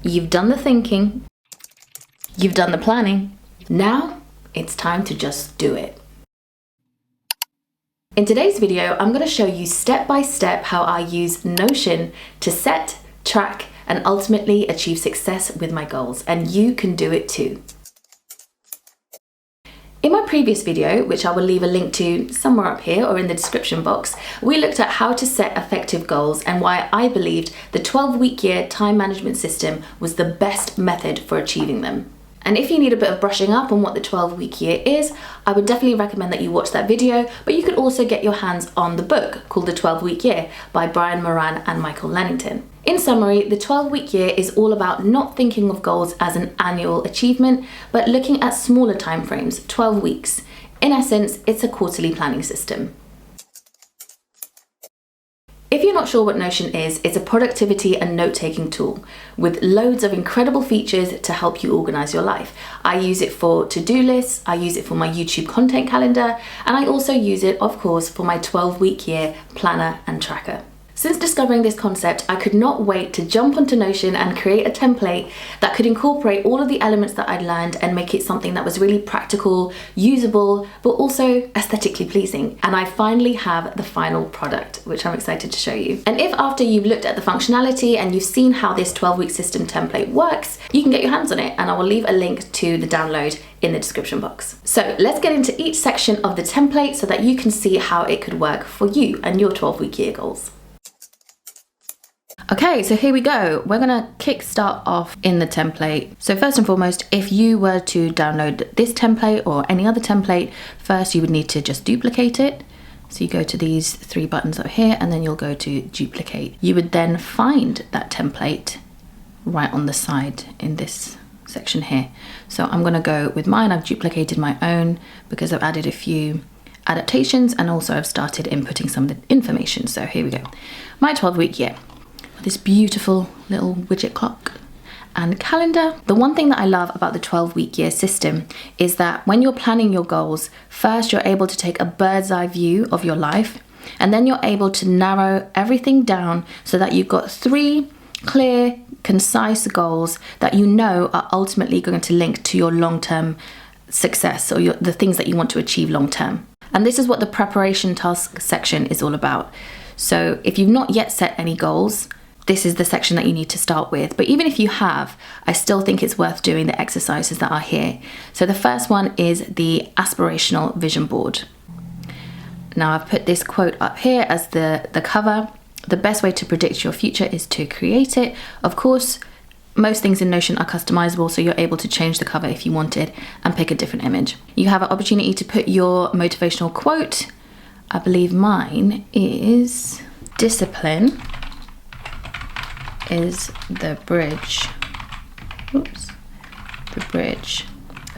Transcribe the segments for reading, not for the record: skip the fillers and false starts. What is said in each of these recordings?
You've done the thinking, you've done the planning. Now it's time to just do it. In today's video, I'm going to show you step by step how I use Notion to set, track, and ultimately achieve success with my goals, and you can do it too. In my previous video, which I will leave a link to somewhere up here or in the description box, we looked at how to set effective goals and why I believed the 12-week year time management system was the best method for achieving them. And if you need a bit of brushing up on what the 12-week year is, I would definitely recommend that you watch that video, but you could also get your hands on the book called The 12-Week Year by Brian Moran and Michael Lennington. In summary, the 12-week year is all about not thinking of goals as an annual achievement, but looking at smaller timeframes, 12 weeks. In essence, it's a quarterly planning system. If you're not sure what Notion is, it's a productivity and note-taking tool with loads of incredible features to help you organize your life. I use it for to-do lists, I use it for my YouTube content calendar, and I also use it, of course, for my 12-week year planner and tracker. Since discovering this concept, I could not wait to jump onto Notion and create a template that could incorporate all of the elements that I'd learned and make it something that was really practical, usable, but also aesthetically pleasing. And I finally have the final product, which I'm excited to show you. And if after you've looked at the functionality and you've seen how this 12-week system template works, you can get your hands on it, and I will leave a link to the download in the description box. So let's get into each section of the template so that you can see how it could work for you and your 12-week year goals. Okay, so here we go. We're gonna kickstart off in the template. So first and foremost, if you were to download this template or any other template, first you would need to just duplicate it. So you go to these three buttons up here and then you'll go to duplicate. You would then find that template right on the side in this section here. So I'm gonna go with mine. I've duplicated my own because I've added a few adaptations and also I've started inputting some of the information. So here we go. My 12-week year. This beautiful little widget clock and calendar. The one thing that I love about the 12-week year system is that when you're planning your goals, first you're able to take a bird's eye view of your life, and then you're able to narrow everything down so that you've got 3 clear, concise goals that you know are ultimately going to link to your long-term success or the things that you want to achieve long-term. And this is what the preparation task section is all about. So if you've not yet set any goals, this is the section that you need to start with. But even if you have, I still think it's worth doing the exercises that are here. So the first one is the aspirational vision board. Now I've put this quote up here as the cover. The best way to predict your future is to create it. Of course, most things in Notion are customizable, so you're able to change the cover if you wanted and pick a different image. You have an opportunity to put your motivational quote. I believe mine is discipline is the bridge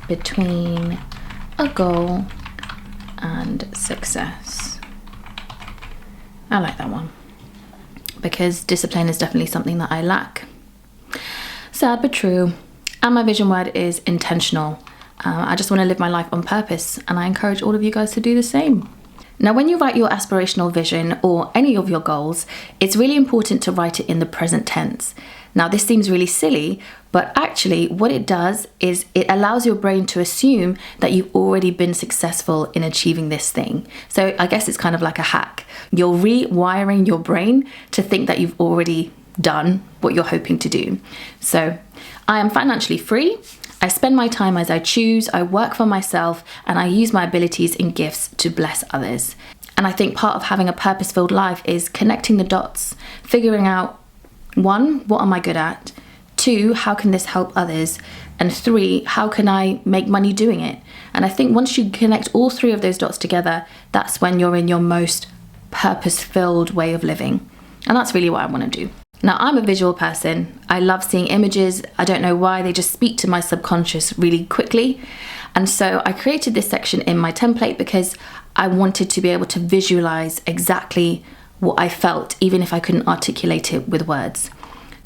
between a goal and success. I like that one because discipline is definitely something that I lack. Sad but true. And my vision word is intentional. I just want to live my life on purpose, and I encourage all of you guys to do the same. Now, when you write your aspirational vision or any of your goals, it's really important to write it in the present tense. Now, this seems really silly, but actually what it does is it allows your brain to assume that you've already been successful in achieving this thing. So I guess it's kind of like a hack. You're rewiring your brain to think that you've already done what you're hoping to do. So I am financially free. I spend my time as I choose, I work for myself, and I use my abilities and gifts to bless others. And I think part of having a purpose-filled life is connecting the dots, figuring out 1, what am I good at? 2, how can this help others? And 3, how can I make money doing it? And I think once you connect all 3 of those dots together, that's when you're in your most purpose-filled way of living. And that's really what I want to do. Now, I'm a visual person. I love seeing images. I don't know why, they just speak to my subconscious really quickly. And so I created this section in my template because I wanted to be able to visualize exactly what I felt, even if I couldn't articulate it with words.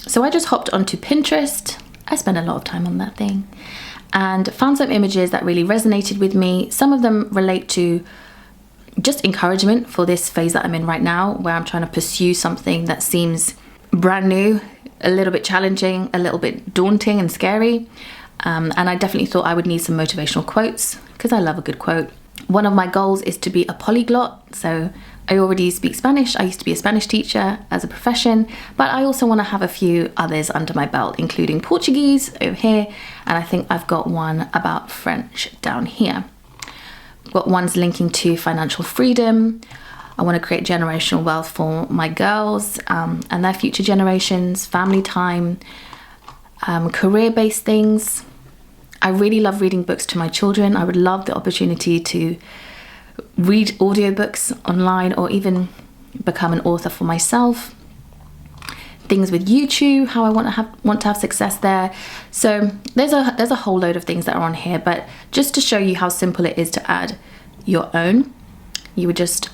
So I just hopped onto Pinterest. I spent a lot of time on that thing and found some images that really resonated with me. Some of them relate to just encouragement for this phase that I'm in right now, where I'm trying to pursue something that seems brand new, a little bit challenging, a little bit daunting and scary. And I definitely thought I would need some motivational quotes because I love a good quote. One of my goals is to be a polyglot. So I already speak Spanish. I used to be a Spanish teacher as a profession, but I also want to have a few others under my belt, including Portuguese over here. And I think I've got one about French down here. I've got ones linking to financial freedom. I want to create generational wealth for my girls and their future generations, family time, career-based things. I really love reading books to my children. I would love the opportunity to read audiobooks online or even become an author for myself. Things with YouTube, how I want to have success there. So there's a whole load of things that are on here, but just to show you how simple it is to add your own, you would just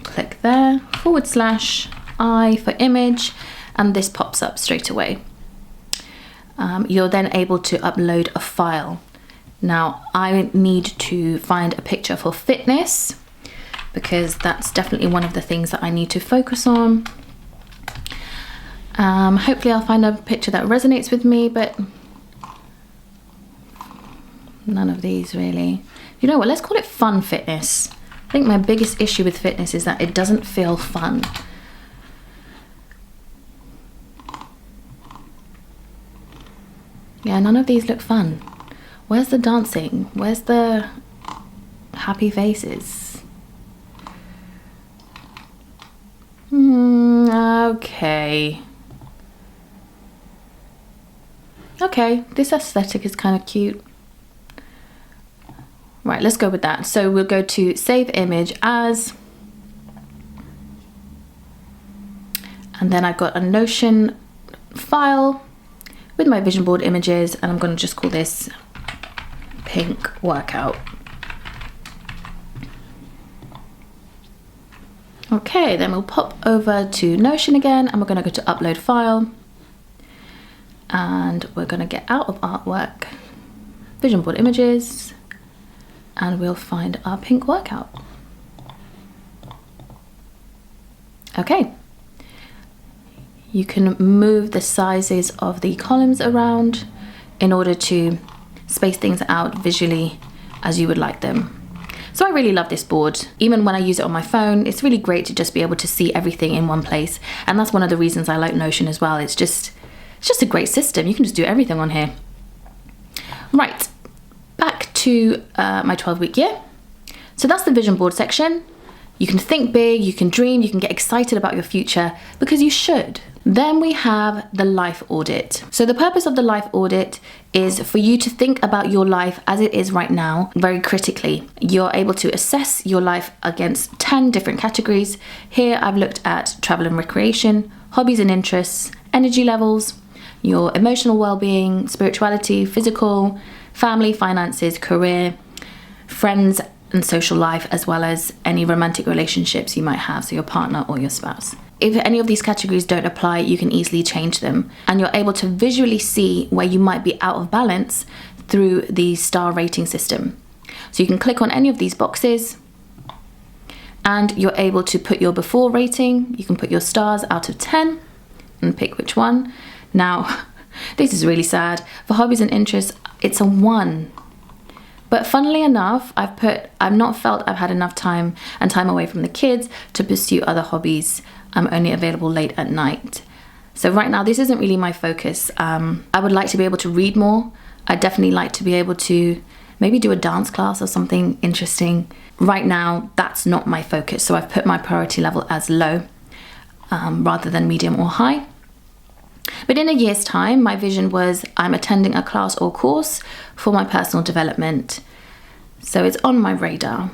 click there, /I for image, and this pops up straight away. You're then able to upload a file. Now I need to find a picture for fitness because that's definitely one of the things that I need to focus on. Hopefully I'll find a picture that resonates with me, but none of these really. You know what, let's call it fun fitness. I think my biggest issue with fitness is that it doesn't feel fun. Yeah, none of these look fun. Where's the dancing? Where's the happy faces? Okay. Okay, this aesthetic is kind of cute. Right, let's go with that. So we'll go to save image as, and then I've got a Notion file with my vision board images, and I'm going to just call this pink workout. Okay, then we'll pop over to Notion again, and we're going to go to upload file, and we're going to get out of artwork, vision board images, and we'll find our pink workout. Okay. You can move the sizes of the columns around in order to space things out visually as you would like them. So I really love this board. Even when I use it on my phone, it's really great to just be able to see everything in one place. And that's one of the reasons I like Notion as well. It's just a great system. You can just do everything on here. Right, back to my 12-week year. So that's the vision board section. You can think big, you can dream, you can get excited about your future because you should. Then we have the life audit. So the purpose of the life audit is for you to think about your life as it is right now very critically. You're able to assess your life against 10 different categories. Here I've looked at travel and recreation, hobbies and interests, energy levels, your emotional well-being, spirituality, physical, family, finances, career, friends and social life, as well as any romantic relationships you might have, so your partner or your spouse. If any of these categories don't apply, you can easily change them, and you're able to visually see where you might be out of balance through the star rating system. So you can click on any of these boxes and you're able to put your before rating. You can put your stars out of 10 and pick which one. Now, this is really sad. For hobbies and interests, it's a 1. But funnily enough, I've not felt I've had enough time and time away from the kids to pursue other hobbies. I'm only available late at night. So right now, this isn't really my focus. I would like to be able to read more. I'd definitely like to be able to maybe do a dance class or something interesting. Right now, that's not my focus. So I've put my priority level as low rather than medium or high. But in a year's time, my vision was I'm attending a class or course for my personal development. So it's on my radar.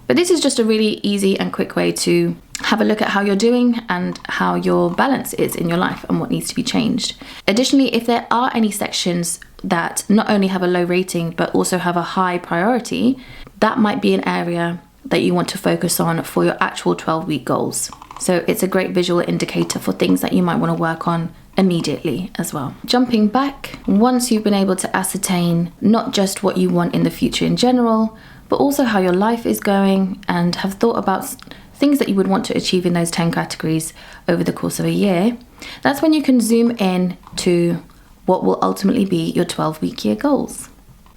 But this is just a really easy and quick way to have a look at how you're doing and how your balance is in your life and what needs to be changed. Additionally, if there are any sections that not only have a low rating but also have a high priority, that might be an area that you want to focus on for your actual 12-week goals. So it's a great visual indicator for things that you might want to work on immediately as well. Jumping back, once you've been able to ascertain not just what you want in the future in general, but also how your life is going and have thought about things that you would want to achieve in those 10 categories over the course of a year, That's when you can zoom in to what will ultimately be your 12-week year goals.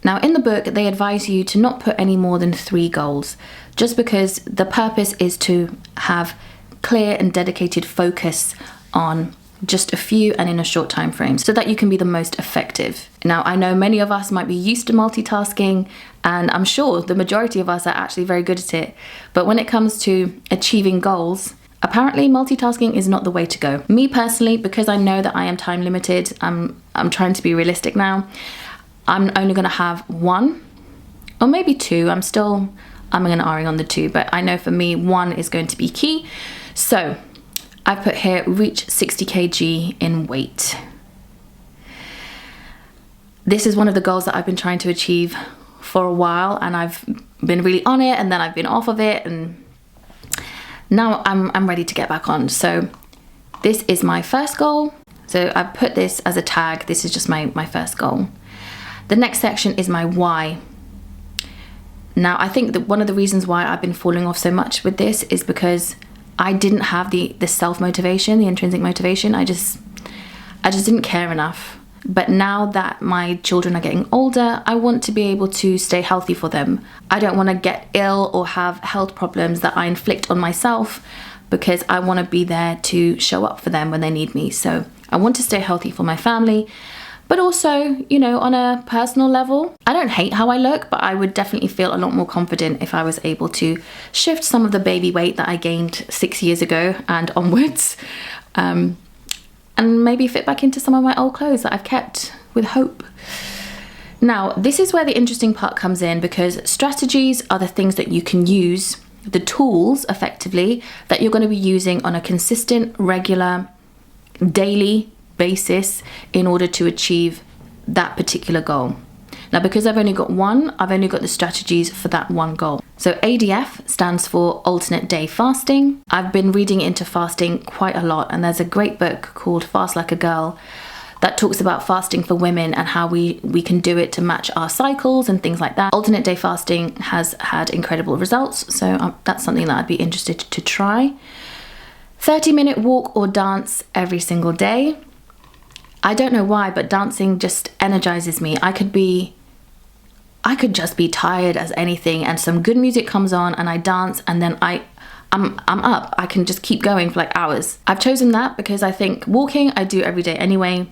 Now, in the book, they advise you to not put any more than 3 goals, just because the purpose is to have clear and dedicated focus on just a few and in a short time frame so that you can be the most effective. Now, I know many of us might be used to multitasking, and I'm sure the majority of us are actually very good at it. But when it comes to achieving goals, apparently multitasking is not the way to go. Me personally, because I know that I am time limited, I'm trying to be realistic now. I'm only going to have 1 or maybe 2. I'm going to erring on the 2, but I know for me 1 is going to be key. So I put here, reach 60 kg in weight. This is one of the goals that I've been trying to achieve for a while, and I've been really on it, and then I've been off of it, and now I'm ready to get back on. So this is my first goal. So I put this as a tag. This is just my first goal. The next section is my why. Now, I think that one of the reasons why I've been falling off so much with this is because I didn't have the self-motivation, the intrinsic motivation. I just didn't care enough. But now that my children are getting older, I want to be able to stay healthy for them. I don't want to get ill or have health problems that I inflict on myself, because I want to be there to show up for them when they need me. So I want to stay healthy for my family. But also, you know, on a personal level, I don't hate how I look, but I would definitely feel a lot more confident if I was able to shift some of the baby weight that I gained 6 years ago and onwards, and maybe fit back into some of my old clothes that I've kept with hope. Now, this is where the interesting part comes in, because strategies are the things that you can use, the tools effectively that you're going to be using on a consistent, regular, daily basis in order to achieve that particular goal. Now, because I've only got 1, I've only got the strategies for that 1 goal. So ADF stands for alternate day fasting. I've been reading into fasting quite a lot, and there's a great book called Fast Like a Girl that talks about fasting for women and how we can do it to match our cycles and things like that. Alternate day fasting has had incredible results, so that's something that I'd be interested to try. 30-minute walk or dance every single day. I don't know why, but dancing just energizes me. I could just be tired as anything, and some good music comes on and I dance, and then I'm up. I can just keep going for like hours. I've chosen that because I think walking I do every day anyway,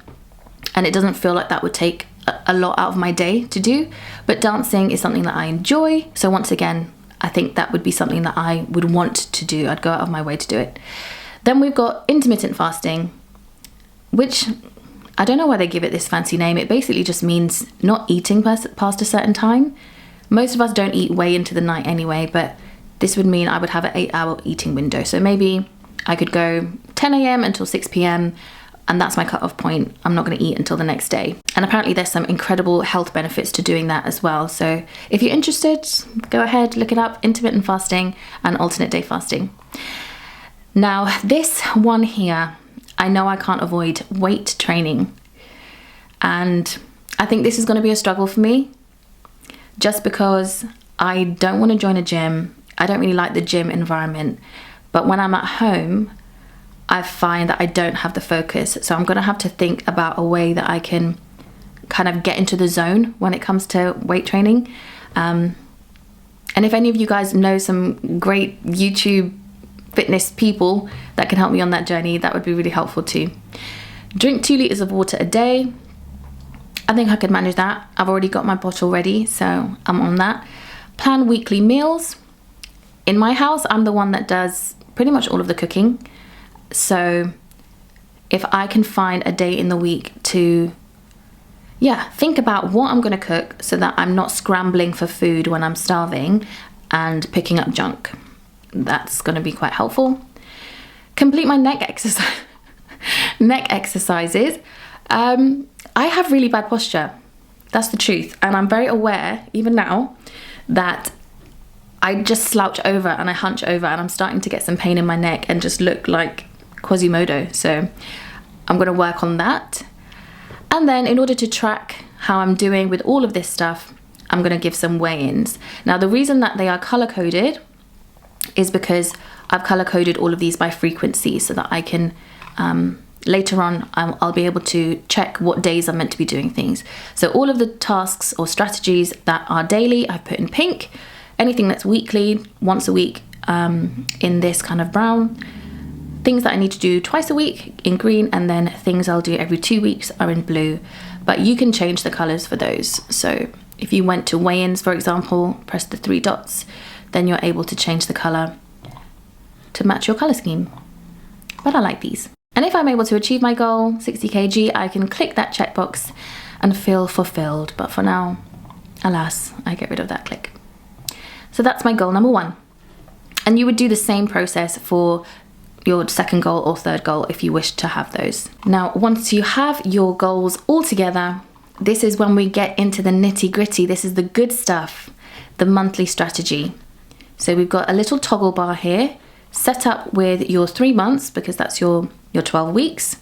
and it doesn't feel like that would take a lot out of my day to do. But dancing is something that I enjoy. So once again, I think that would be something that I would want to do. I'd go out of my way to do it. Then we've got intermittent fasting, which I don't know why they give it this fancy name. It basically just means not eating past a certain time. Most of us don't eat way into the night anyway, but this would mean I would have an 8-hour eating window. So maybe I could go 10 a.m. until 6 p.m. and that's my cutoff point. I'm not going to eat until the next day. And apparently there's some incredible health benefits to doing that as well. So if you're interested, go ahead, look it up, intermittent fasting and alternate day fasting. Now, this one here, I know I can't avoid weight training, and I think this is going to be a struggle for me just because I don't want to join a gym. I don't really like the gym environment, but when I'm at home, I find that I don't have the focus. So I'm going to have to think about a way that I can kind of get into the zone when it comes to weight training. And if any of you guys know some great YouTube fitness people that can help me on that journey, that would be really helpful too. Drink 2 liters of water a day. I think I could manage that. I've already got my bottle ready, so I'm on that. Plan weekly meals. In my house, I'm the one that does pretty much all of the cooking. So if I can find a day in the week to think about what I'm going to cook so that I'm not scrambling for food when I'm starving and picking up junk, that's going to be quite helpful. Complete my neck exercises. I have really bad posture. That's the truth. And I'm very aware, even now, that I just slouch over and I hunch over and I'm starting to get some pain in my neck and just look like Quasimodo. So I'm going to work on that. And then in order to track how I'm doing with all of this stuff, I'm going to give some weigh-ins. Now, the reason that they are color-coded is because I've color-coded all of these by frequency so that I can later on I'll be able to check what days I'm meant to be doing things. So all of the tasks or strategies that are daily, I've put in pink. Anything that's weekly, once a week, in this kind of brown. Things that I need to do twice a week in green, and then things I'll do every 2 weeks are in blue. But you can change the colours for those. So if you went to weigh-ins, for example, press the 3 dots, then you're able to change the colour to match your colour scheme. But I like these. And if I'm able to achieve my goal, 60 kg, I can click that checkbox and feel fulfilled. But for now, alas, I get rid of that click. So that's my goal number 1. And you would do the same process for your second goal or third goal if you wish to have those. Now, once you have your goals all together, this is when we get into the nitty-gritty. This is the good stuff, the monthly strategy. So we've got a little toggle bar here set up with your 3 months, because that's your 12 weeks.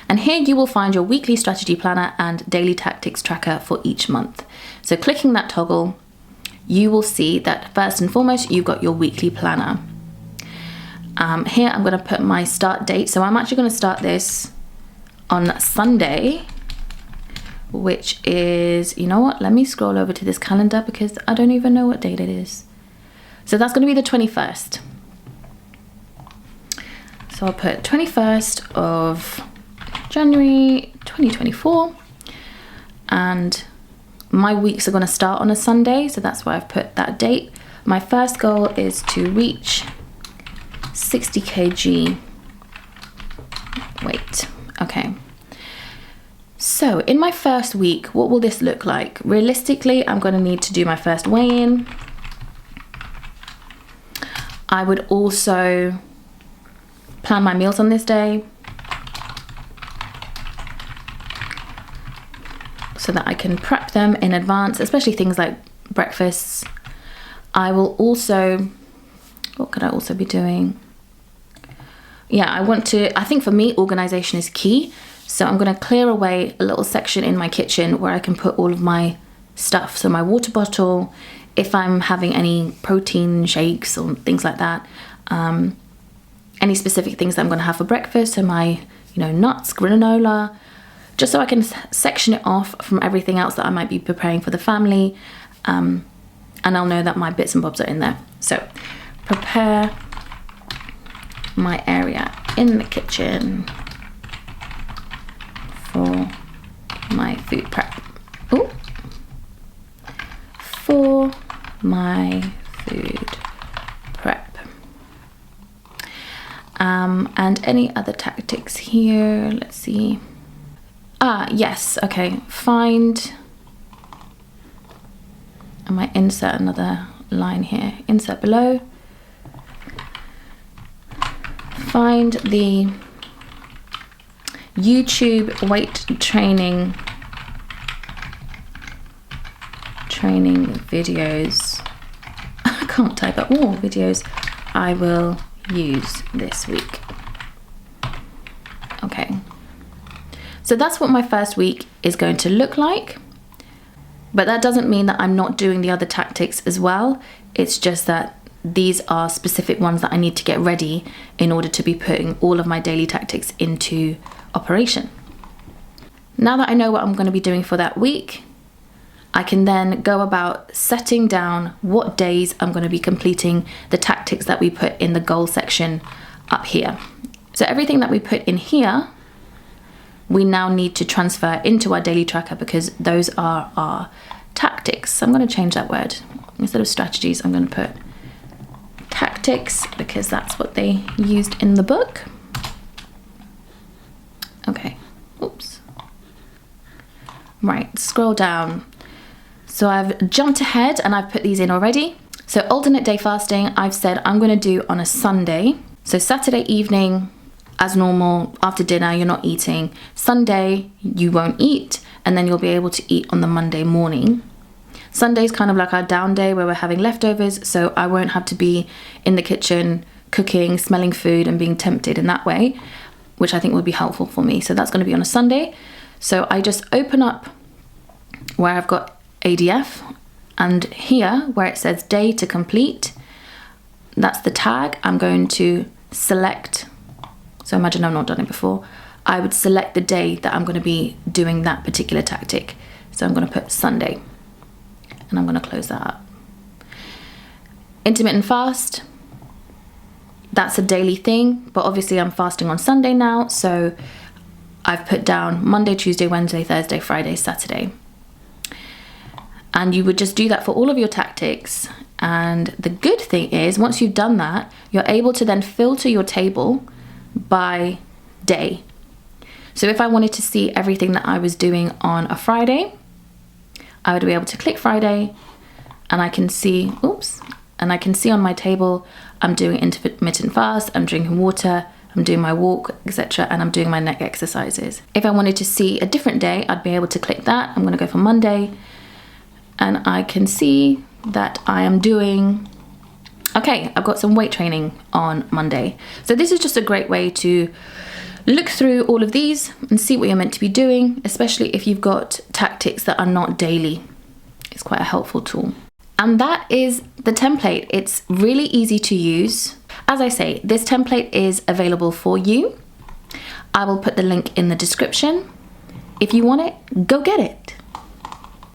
And here you will find your weekly strategy planner and daily tactics tracker for each month. So clicking that toggle, you will see that first and foremost, you've got your weekly planner. Here I'm going to put my start date. So I'm actually going to start this on Sunday, which is, you know what? Let me scroll over to this calendar because I don't even know what date it is. So that's going to be the 21st. So I'll put 21st of January 2024, and my weeks are going to start on a Sunday, so that's why I've put that date. My first goal is to reach 60 kg weight. Okay. So in my first week, what will this look like? Realistically, I'm going to need to do my first weigh-in. I would also plan my meals on this day so that I can prep them in advance, especially things like breakfasts. I will also, what could I also be doing? Yeah, I think for me, organization is key. So I'm going to clear away a little section in my kitchen where I can put all of my stuff. So my water bottle, if I'm having any protein shakes or things like that, any specific things that I'm going to have for breakfast, so my, nuts, granola, just so I can section it off from everything else that I might be preparing for the family, and I'll know that my bits and bobs are in there. So prepare my area in the kitchen for my food prep. Ooh. For my food prep. And any other tactics here? Let's see. Yes, okay. Find, I might insert another line here. Insert below. Find the YouTube weight training videos. I can't type out more videos I will use this week. Okay, so that's what my first week is going to look like, but that doesn't mean that I'm not doing the other tactics as well. It's just that these are specific ones that I need to get ready in order to be putting all of my daily tactics into operation. Now that I know what I'm going to be doing for that week, I can then go about setting down what days I'm going to be completing the tactics that we put in the goal section up here. So everything that we put in here, we now need to transfer into our daily tracker because those are our tactics. So I'm going to change that word. Instead of strategies, I'm going to put tactics because that's what they used in the book. Okay, oops. Right, scroll down. So I've jumped ahead and I've put these in already. So alternate day fasting, I've said I'm going to do on a Sunday. So Saturday evening, as normal, after dinner, you're not eating. Sunday, you won't eat, and then you'll be able to eat on the Monday morning. Sunday's kind of like our down day where we're having leftovers, so I won't have to be in the kitchen cooking, smelling food and being tempted in that way, which I think would be helpful for me. So that's going to be on a Sunday. So I just open up where I've got ADF, and here where it says day to complete, that's the tag. I'm going to select, so imagine I've not done it before, I would select the day that I'm going to be doing that particular tactic. So I'm going to put Sunday, and I'm going to close that up. Intermittent fast, that's a daily thing, but obviously I'm fasting on Sunday now, so I've put down Monday, Tuesday, Wednesday, Thursday, Friday, Saturday. And you would just do that for all of your tactics. And the good thing is, once you've done that, you're able to then filter your table by day. So if I wanted to see everything that I was doing on a Friday, I would be able to click Friday, and I can see, and I can see on my table, I'm doing intermittent fast, I'm drinking water, I'm doing my walk, etc., and I'm doing my neck exercises. If I wanted to see a different day, I'd be able to click that. I'm going to go for Monday, and I can see that I am doing, okay, I've got some weight training on Monday. So this is just a great way to look through all of these and see what you're meant to be doing, especially if you've got tactics that are not daily. It's quite a helpful tool. And that is the template. It's really easy to use. As I say, this template is available for you. I will put the link in the description. If you want it, go get it.